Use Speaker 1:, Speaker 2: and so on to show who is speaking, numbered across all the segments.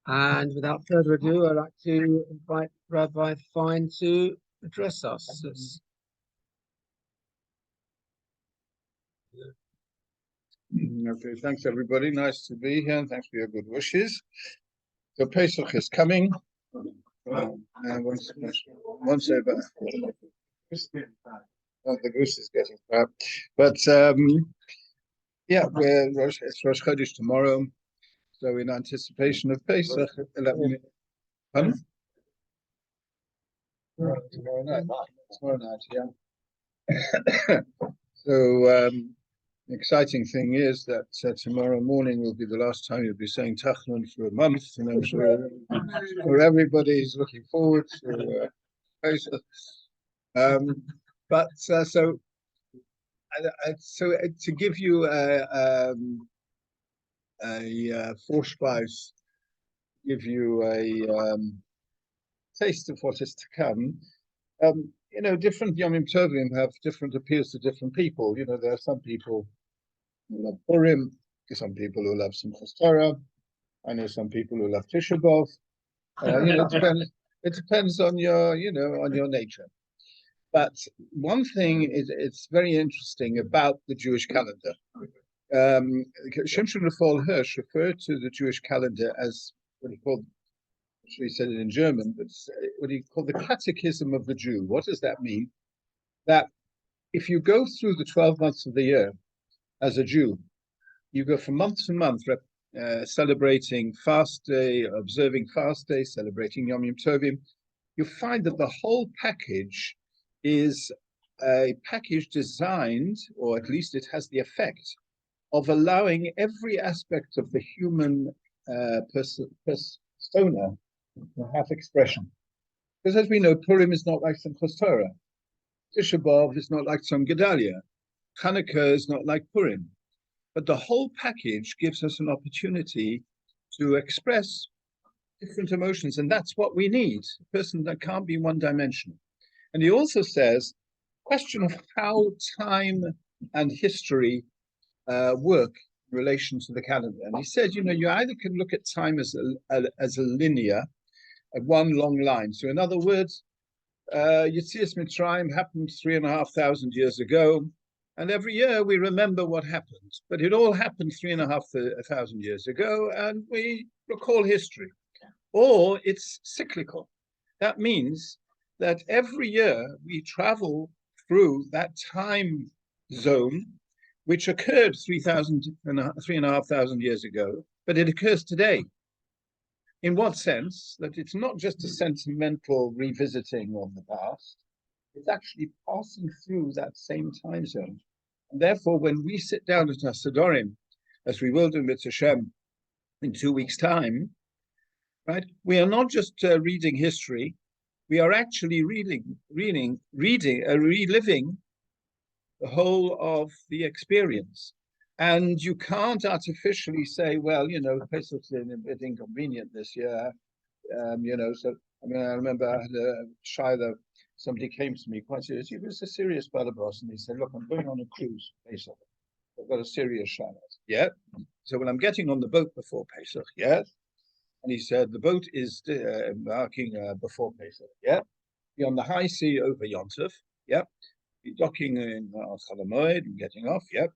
Speaker 1: And without further ado, I'd like to invite Rabbi Fine to address us.
Speaker 2: Okay, thanks everybody. Nice to be here, and thanks for your good wishes. So Pesach is coming. And once over. The goose is getting fat. But yeah, it's Rosh Chodesh tomorrow. So in anticipation of Pesach, 11. Pardon? Tomorrow night, yeah. So the exciting thing is that tomorrow morning will be the last time you'll be saying Tachnun for a month, and I'm sure everybody is looking forward to Pesach. But so to give you a Vorspeise, give you a taste of what is to come. Different Yom Tovim have different appeals to different people. There are some people who love Purim, some people who love Simchas Torah. I know some people who love Tisha B'Av. It depends on your nature. But one thing it's very interesting about the Jewish calendar. Shimshon Raphael Hirsch referred to the Jewish calendar as what he called, actually said it in German, but what he called the catechism of the Jew. What does that mean? That if you go through the 12 months of the year as a Jew, you go from month to month celebrating fast day, observing fast day, celebrating Yom Tovim, you find that the whole package is a package designed, or at least it has the effect of allowing every aspect of the human persona to have expression. Because as we know, Purim is not like Simchas Torah. Tisha B'Av is not like Tzom Gedalia. Hanukkah is not like Purim. But the whole package gives us an opportunity to express different emotions, and that's what we need, a person that can't be one-dimensional. And he also says, question of how time and history work in relation to the calendar. And he said, you either can look at time as a linear, one long line. So in other words, Yetzias Mitzrayim happened 3,500 years ago, and every year we remember what happened. But it all happened 3,500 years ago, and we recall history. Or it's cyclical. That means that every year we travel through that time zone, which occurred 3,500 years ago, but it occurs today. In what sense? That it's not just a sentimental revisiting of the past, it's actually passing through that same time zone. And therefore, when we sit down at Hasadorim, as we will do with Hashem in 2 weeks' time, right? We are not just reading history; we are actually reliving the whole of the experience. And you can't artificially say, well, Pesach's a bit inconvenient this year, So I remember I had a shayla. Somebody came to me quite serious. He was a serious boss, and he said, "Look, I'm going on a cruise, Pesach. I've got a serious shayla." Yeah. So when I'm getting on the boat before Pesach, yeah. And he said, the boat is embarking before Pesach, yeah? You're on the high sea over Yontef, yeah? You're docking in Chalamoid and getting off, yeah?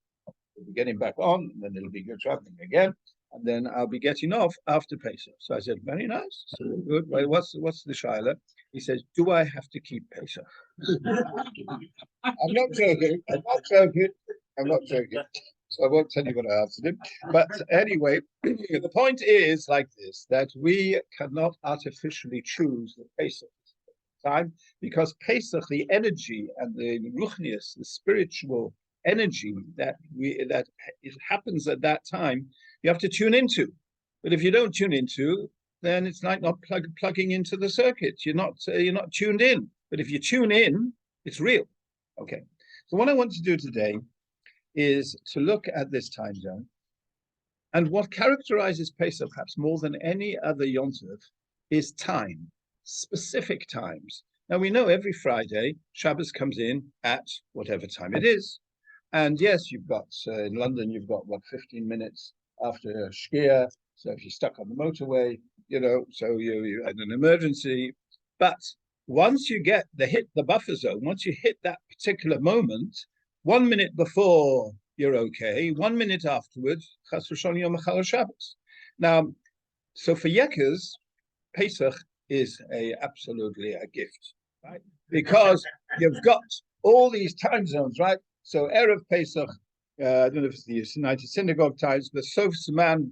Speaker 2: We'll be getting back on, and then it'll be good traveling again. And then I'll be getting off after Pesach. So I said, very nice. So good. Well, what's the shayla? He says, do I have to keep Pesach? I'm not joking. So I won't tell you what I answered him. But anyway, the point is like this, that we cannot artificially choose the Pesach time, because Pesach, the energy and the ruchnius, the spiritual energy that happens at that time, you have to tune into. But if you don't tune into, then it's like not plugging into the circuit. You're not tuned in. But if you tune in, it's real. Okay. So what I want to do today is to look at this time zone. And what characterizes Pesach, perhaps more than any other Yom Tov, is time, specific times. Now, we know every Friday, Shabbos comes in at whatever time it is. And yes, you've got, in London, you've got, 15 minutes after Shkia. So if you're stuck on the motorway, so you had an emergency. But once you get the buffer zone, once you hit that particular moment, 1 minute before you're okay, 1 minute afterwards, Chas v'Shalom Yom Echad Shabbos. Now, so for Yekers, Pesach is absolutely a gift, right? Because you've got all these time zones, right? So Erev Pesach, I don't know if it's the United Synagogue times, but Sof Zman,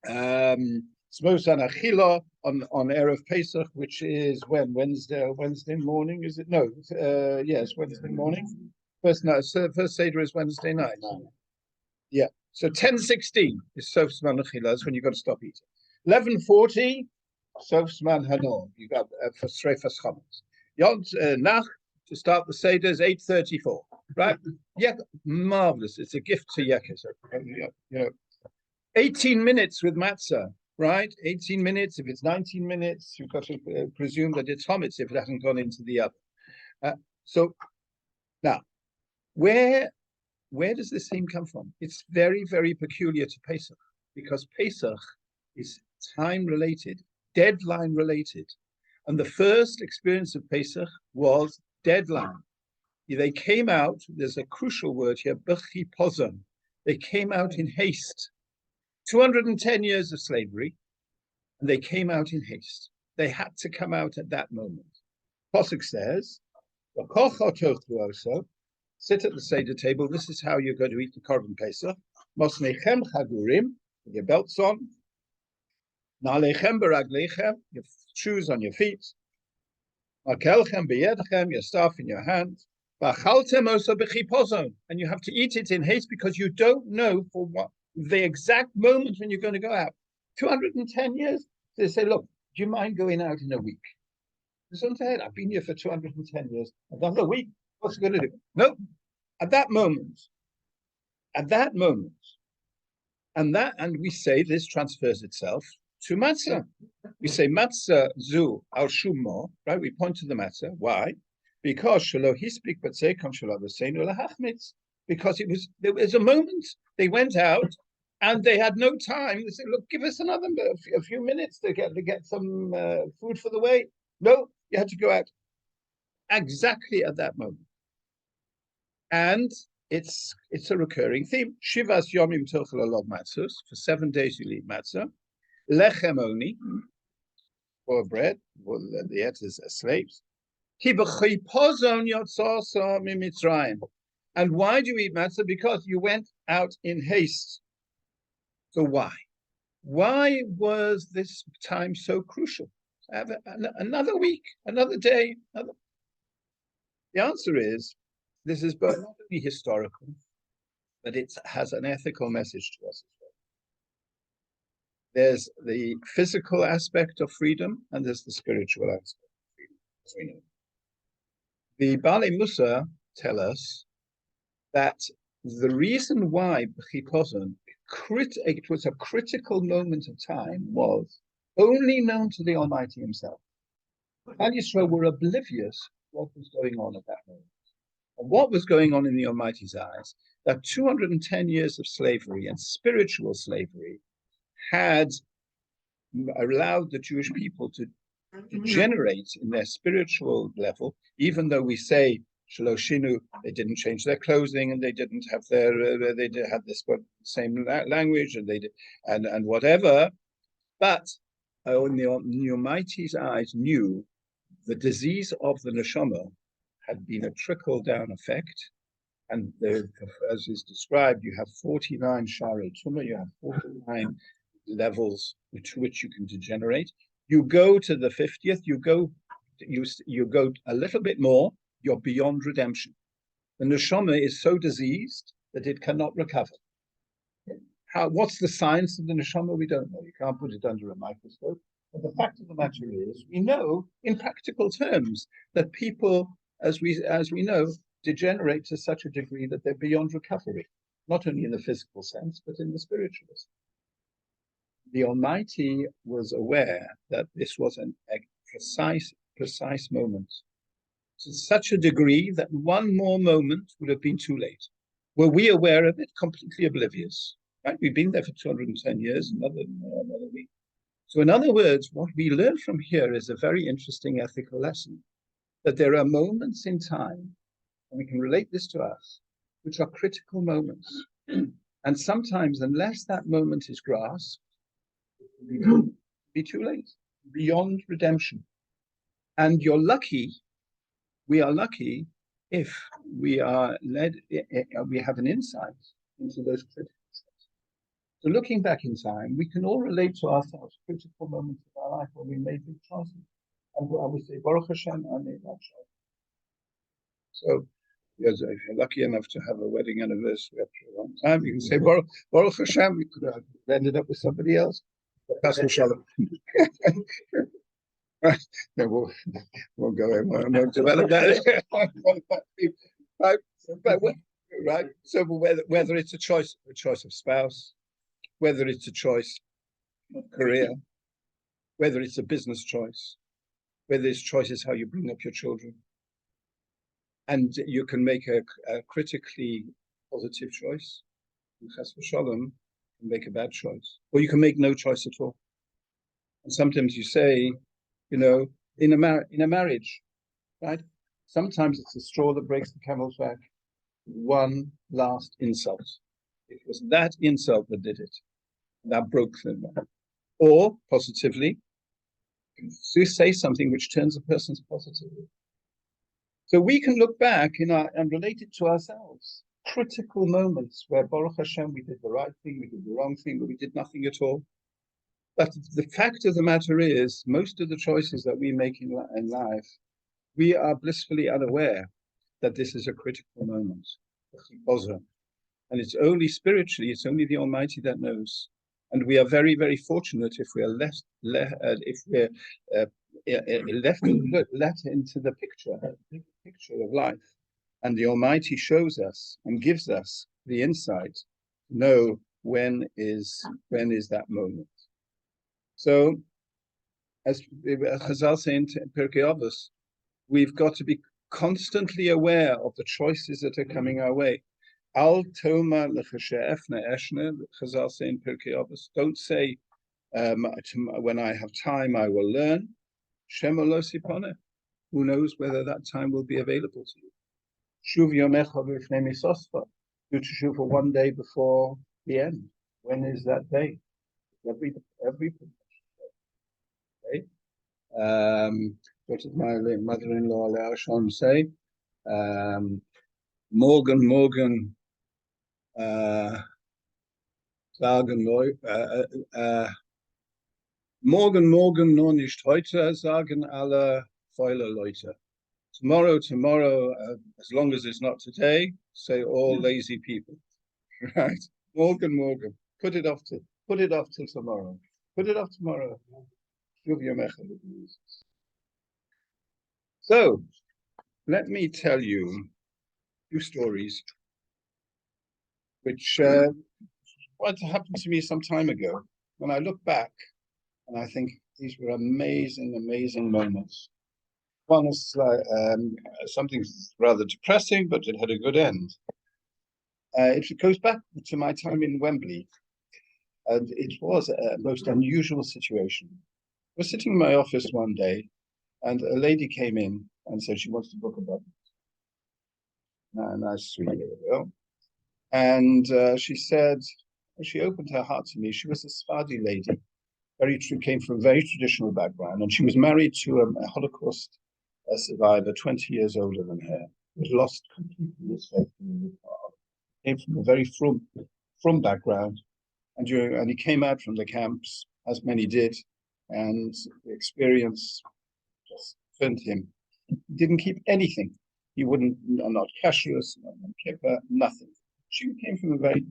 Speaker 2: Smosan Achila on Erev Pesach, which is when Wednesday morning, is it? No, yes, Wednesday morning. First Seder is Wednesday night. Yeah. So 10:16 is Sof Zman Achila. That's when you've got to stop eating. 11:40. Sof Zman Hanor, you got for Sreifas Chametz. Yont Nach to start the Seder is 8:34, right? Yeah, marvelous. It's a gift to Yekes. 18 minutes with matzah, right? 18 minutes. If it's 19 minutes, you've got to presume that it's chametz if it hasn't gone into the oven. So now, where does this theme come from? It's very, very peculiar to Pesach because Pesach is time related, deadline related. And the first experience of Pesach was deadline. They came out, there's a crucial word here, b'chipozon. They came out in haste. 210 years of slavery, and they came out in haste. They had to come out at that moment. Pasuk says, sit at the Seder table. This is how you're going to eat the Korban Pesach. Mosnechem chagurim, with your belts on. Nalechem beraglechem, your shoes on your feet. Makelchem beyedchem, your staff in your hand. V'achaltem oso b'chipozon, and you have to eat it in haste because you don't know for what the exact moment when you're going to go out. 210 years. They say, look, do you mind going out in a week? I've been here for 210 years. Another week, what's it going to do? No. At that moment, and we say this transfers itself to matzah. We say matzah zu al shummo, right? We point to the matzah. Why? Because shelo hispik b'tzeikom shelo v'seinu lahachmitz. Because there was a moment they went out and they had no time. They said, look, give us a few minutes to get some food for the way. No, you had to go out exactly at that moment. And it's a recurring theme. Shivas yomim tochel alov matzos. For 7 days you'll eat matzah. Lechem only, or bread, or the eaters are slaves. Ki b'chipozon yotzasa mimitzrayim. And why do you eat matzah? Because you went out in haste. So why? Why was this time so crucial? Another week, another day. The answer is, this is both not only historical, but it has an ethical message to us as well. There's the physical aspect of freedom, and there's the spiritual aspect of freedom, as we know. The Baalei Mussar tell us that the reason why it was a critical moment of time was only known to the Almighty himself. And Yisroel were oblivious to what was going on at that moment. And what was going on in the Almighty's eyes, that 210 years of slavery and spiritual slavery had allowed the Jewish people to degenerate in their spiritual level, even though we say Shaloshinu, they didn't change their clothing and they didn't have they had this same language and whatever. But in the Almighty's eyes knew the disease of the neshama had been a trickle-down effect. And as is described, you have 49 Sharei Tumah, you have 49 levels to which you can degenerate. You go to the 50th, you go a little bit more, you're beyond redemption. The neshama is so diseased that it cannot recover. What's the science of the neshama? We don't know. You can't put it under a microscope. But the fact of the matter is, we know in practical terms that people, as we know, degenerate to such a degree that they're beyond recovery, not only in the physical sense, but in the spiritual sense. The Almighty was aware that this was a precise moment, to such a degree that one more moment would have been too late. Were we aware of it? Completely oblivious. Right? We've been there for 210 years, another week. So in other words, what we learn from here is a very interesting ethical lesson, that there are moments in time, and we can relate this to us, which are critical moments. And sometimes, unless that moment is grasped, it will be too late, beyond redemption. And we are lucky if we are led, we have an insight into those critical steps. So looking back in time, we can all relate to ourselves critical moments of our life where we made big choices. And I would say, Baruch Hashem, I made that choice. So yes, if you're lucky enough to have a wedding anniversary after a long time, you can say, Baruch Hashem, we could have ended up with somebody else. That's for sure. Right. No, we'll go in. We'll develop that. Right. So whether it's a choice of spouse, whether it's a choice of career, whether it's a business choice, whether it's choices how you bring up your children, and you can make a critically positive choice. Chas v'shalom, can make a bad choice, or you can make no choice at all. And sometimes you say, in a marriage, right? Sometimes it's the straw that breaks the camel's back. One last insult. It was that insult that did it. That broke them. Or positively, you say something which turns a person's positively. So we can look back and relate it to ourselves. Critical moments where Baruch Hashem, we did the right thing, we did the wrong thing, but we did nothing at all. But the fact of the matter is, most of the choices that we make in life, we are blissfully unaware that this is a critical moment. And it's only spiritually, it's only the Almighty that knows. And we are very, very fortunate if we are let into the picture of life. And the Almighty shows us and gives us the insight to know when is that moment. So, as Chazal say in Pirkei Avos, we've got to be constantly aware of the choices that are coming our way. Al toma l'chashe'efne eshne, Chazal say in Pirkei Avos. Don't say, when I have time, I will learn. Shema lo sipone. Who knows whether that time will be available to you? Shuv yomecha v'ifnei misosfa. Do teshuva for one day before the end. When is that day? Every day. What did my mother-in-law Leah Shon say? Morgen, sagen morgen, nur nicht heute, sagen alle faule Leute. Tomorrow, as long as it's not today, say all lazy people. Right? Morgen. Put it off till tomorrow. Put it off tomorrow. So, let me tell you 2 stories which what happened to me some time ago. When I look back, and I think these were amazing moments. One is something rather depressing, but it had a good end. It goes back to my time in Wembley, and it was a most unusual situation. I was sitting in my office one day, and a lady came in and said she wants to book a book. Nice, sweet girl. And she said, she opened her heart to me. She was a Sephardi lady, came from a very traditional background, and she was married to a Holocaust survivor, 20 years older than her, who had lost completely his faith in the father. Came from a very from background, and he came out from the camps, as many did, and the experience just turned him. He didn't keep anything. He wouldn't, not kashrus, not kippah, nothing. She came from a very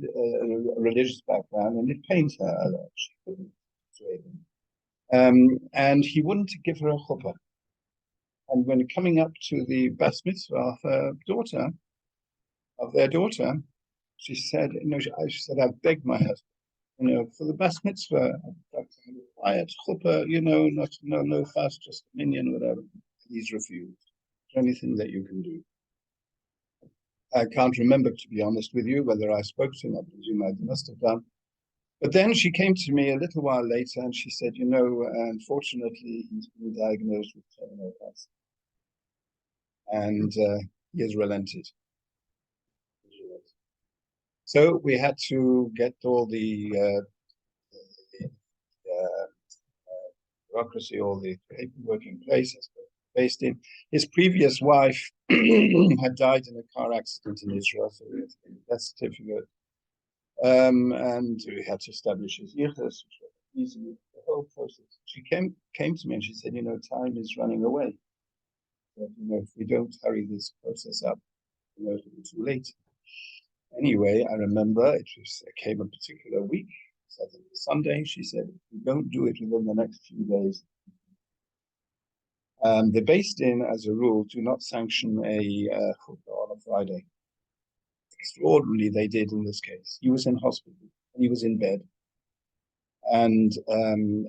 Speaker 2: religious background, and it pains her a lot. She couldn't persuade him. And he wouldn't give her a chuppah. And when coming up to the bas mitzvah of their daughter, she said, she said, I begged my husband, for the bas mitzvah, I'd like to have a quiet chuppah, no fast, just a minyan, whatever. He's refused. Is there anything that you can do? I can't remember, to be honest with you, whether I spoke to him. I presume I must have done. But then she came to me a little while later and she said, unfortunately, he's been diagnosed with terminal cancer. And he has relented. So we had to get all the bureaucracy, all the paperwork in place. Based in his previous wife had died in a car accident in Israel, so we had to get a death certificate. And we had to establish his yichus, which was easy, the whole process. She came to me and she said, time is running away. But, if we don't hurry this process up, it'll be too late. Anyway, I remember it came a particular week, Saturday, Sunday. She said, if we don't do it within the next few days, the based in, as a rule, do not sanction a chuppah on a Friday. Extraordinarily, they did in this case. He was in hospital and he was in bed. And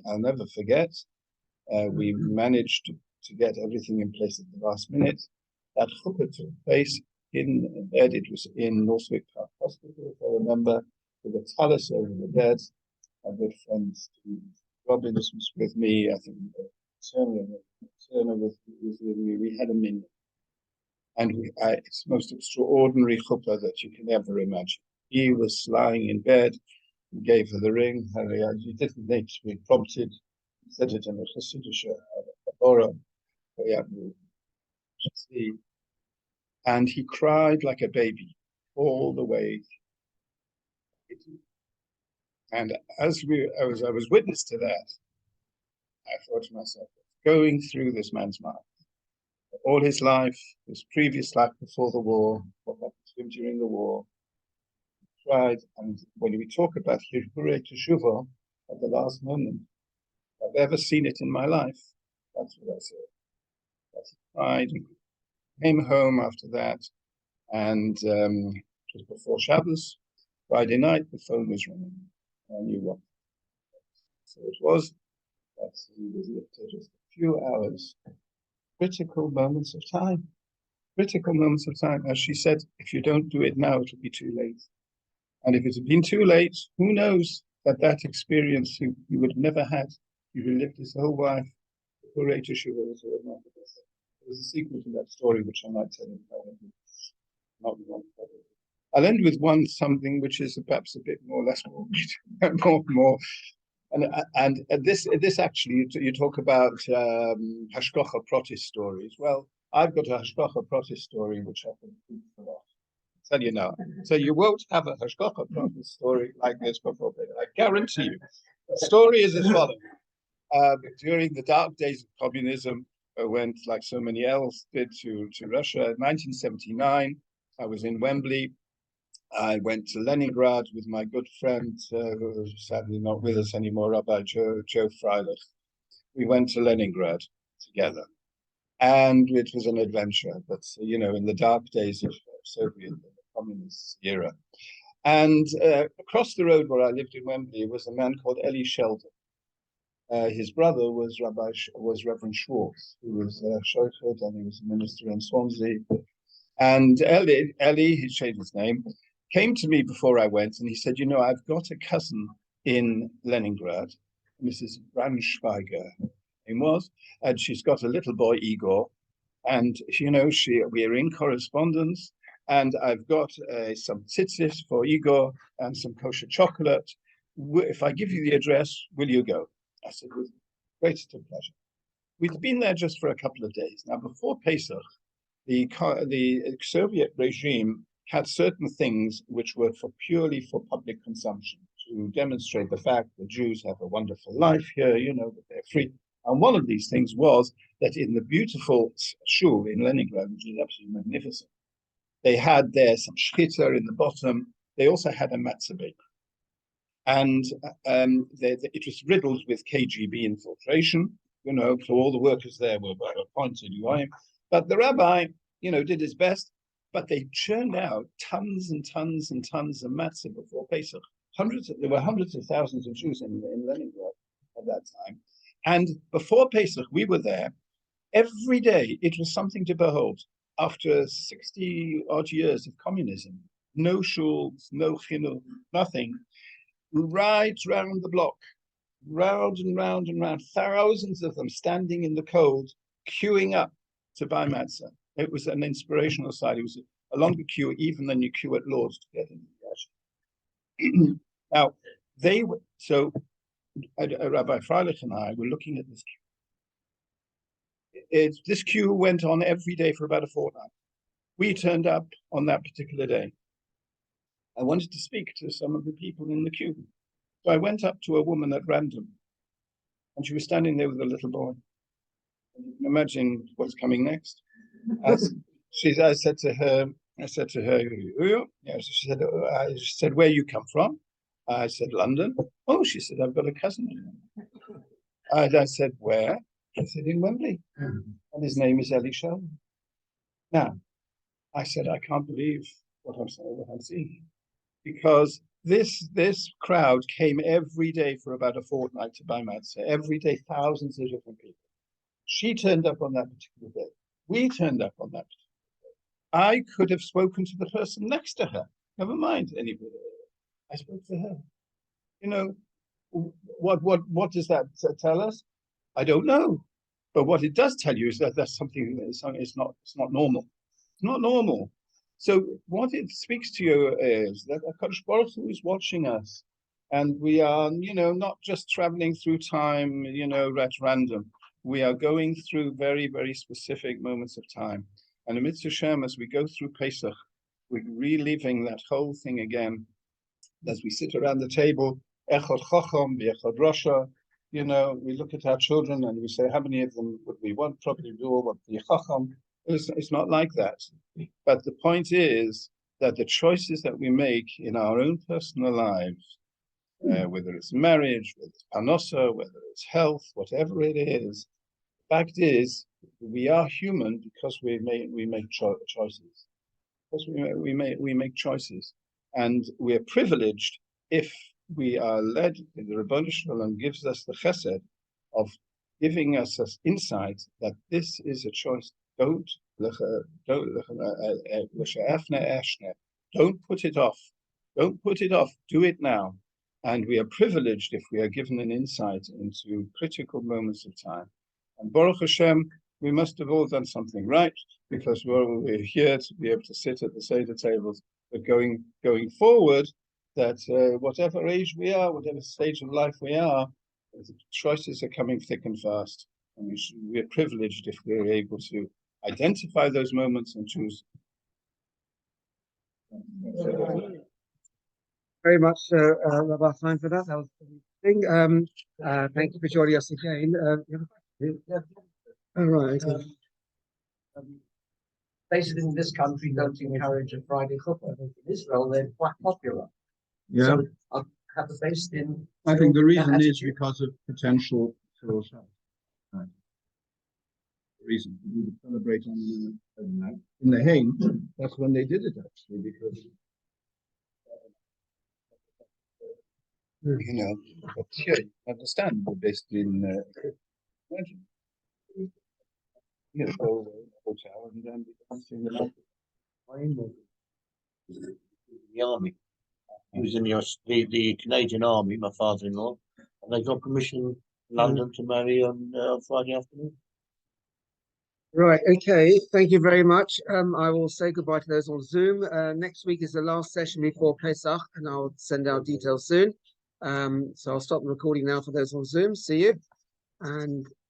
Speaker 2: I'll never forget, we managed to get everything in place at the last minute. That chuppah took place in bed. It was in Northwick Park Hospital, if I remember, with a talus over the bed. My good friend Robin was with me. I think Turner was with me. We had a minute. And it's the most extraordinary chuppah that you can ever imagine. He was lying in bed. He gave her the ring. He didn't need to be prompted. He said it in a Hasidic Torah. And he cried like a baby all the way. And as I was witness to that, I thought to myself, going through this man's mind, all his life, his previous life before the war, what happened to him during the war, he cried. And when we talk about Yisroel Teshuvah at the last moment, I've ever seen it in my life. That's what I said. That he cried and came home after that, and it was before Shabbos, Friday night. The phone was ringing. I knew what. So it was that he was lifted just a few hours. Critical moments of time. Critical moments of time. As she said, if you don't do it now, it will be too late. And if it had been too late, who knows that experience you would have never had. You would have lived his whole life. There's a sequel to that story, which I might tell you. Not one. I'll end with something which is perhaps a bit less more. And this actually, you talk about Hashgacha Protist stories. Well, I've got a Hashgacha Protist story which I think is a lot. I'll tell you now. So you won't have a Hashgacha Protist story like this before. I guarantee you. The story is as follows. During the dark days of communism, I went, like so many else did, to Russia. In 1979, I was in Wembley. I went to Leningrad with my good friend, who is sadly not with us anymore, Rabbi Joe Freilich. We went to Leningrad together. And it was an adventure, but, in the dark days of Soviet, the communist era. And across the road where I lived in Wembley was a man called Eli Sheldon. His brother was Reverend Schwartz, who was a shofet, and he was a minister in Swansea. And Eli, he changed his name, came to me before I went, and he said, I've got a cousin in Leningrad, Mrs. Braunschweiger, name was, and she's got a little boy, Igor, and we are in correspondence, and I've got some tzitzis for Igor and some kosher chocolate. If I give you the address, will you go? I said, with greatest pleasure. We'd been there just for a couple of days. Now, before Pesach, the Soviet regime had certain things which were purely for public consumption, to demonstrate the fact that Jews have a wonderful life here, that they're free. And one of these things was that in the beautiful shul in Leningrad, which is absolutely magnificent, they had there some shchita in the bottom. They also had a matzah bakery. And it was riddled with KGB infiltration. So all the workers there were appointed. But the rabbi, did his best. But they churned out tons and tons and tons of matzah before Pesach. There were hundreds of thousands of Jews in Leningrad at that time. And before Pesach, we were there. Every day, it was something to behold. After 60 odd years of communism, no shuls, no chinuch, nothing. right round the block, round and round and round, thousands of them standing in the cold, queuing up to buy matzah. It was an inspirational sight. It was a longer queue even than you queue at Lord's to get into the Yashin. Now, Rabbi Freilich and I were looking at this queue. This queue went on every day for about a fortnight. We turned up on that particular day. I wanted to speak to some of the people in the queue. So I went up to a woman at random, and she was standing there with a little boy. And you can imagine what's coming next. I said to her, yeah, she said, where you come from? I said, London. Oh, she said, I've got a cousin. And I said, where? She said, in Wembley. And his name is Elisha. Now, I said, I can't believe what I'm seeing. Because this crowd came every day for about a fortnight to buy matzah. Every day, thousands of different people. She turned up on that particular day. We turned up on that particular day. I could have spoken to the person next to her. Never mind anybody. I spoke to her. You know, what does that tell us? I don't know. But what it does tell you is that that's something it's not normal. It's not normal. So what it speaks to you is that HaKadosh Baruch Hu is watching us, and we are, not just traveling through time, at random. We are going through very, very specific moments of time. And amidst Hashem, as we go through Pesach, we're reliving that whole thing again. As we sit around the table, Echad Chacham, Echad Rasha, we look at our children and we say, how many of them would we want? Probably do what the Chacham. It's not like that. But the point is that the choices that we make in our own personal lives, whether it's marriage, whether it's panosa, whether it's health, whatever it is, the fact is we are human because we make choices. Because we make choices, and we are privileged if we are led. The Ribono Shel Olam gives us the chesed of giving us insight that this is a choice. Don't put it off. Don't put it off. Do it now. And we are privileged if we are given an insight into critical moments of time. And Baruch Hashem, we must have all done something right, because we're here to be able to sit at the Seder tables. But going forward, that whatever age we are, whatever stage of life we are, the choices are coming thick and fast. And we're privileged if we're able to identify those moments and choose.
Speaker 1: Very much, Rabbi Fine, for that. That was interesting. Thank you for joining us again. All right.
Speaker 3: Places in this country don't encourage a Friday football. In Israel, they're quite popular.
Speaker 2: Yeah.
Speaker 3: So I'll have the based in.
Speaker 2: I think the reason is because of potential suicide. Right. The reason we would celebrate on in the Hain, that's when they did it actually, because but here you understand we're based in imagine. Go to a hotel and then dancing the night.
Speaker 4: The army. He was in the Canadian Army, my father-in-law, and they got permission in London to marry on Friday afternoon.
Speaker 1: Right, okay, thank you very much. I will say goodbye to those on Zoom. Next week is the last session before Pesach, and I'll send out details soon. So I'll stop the recording now for those on Zoom. See you. And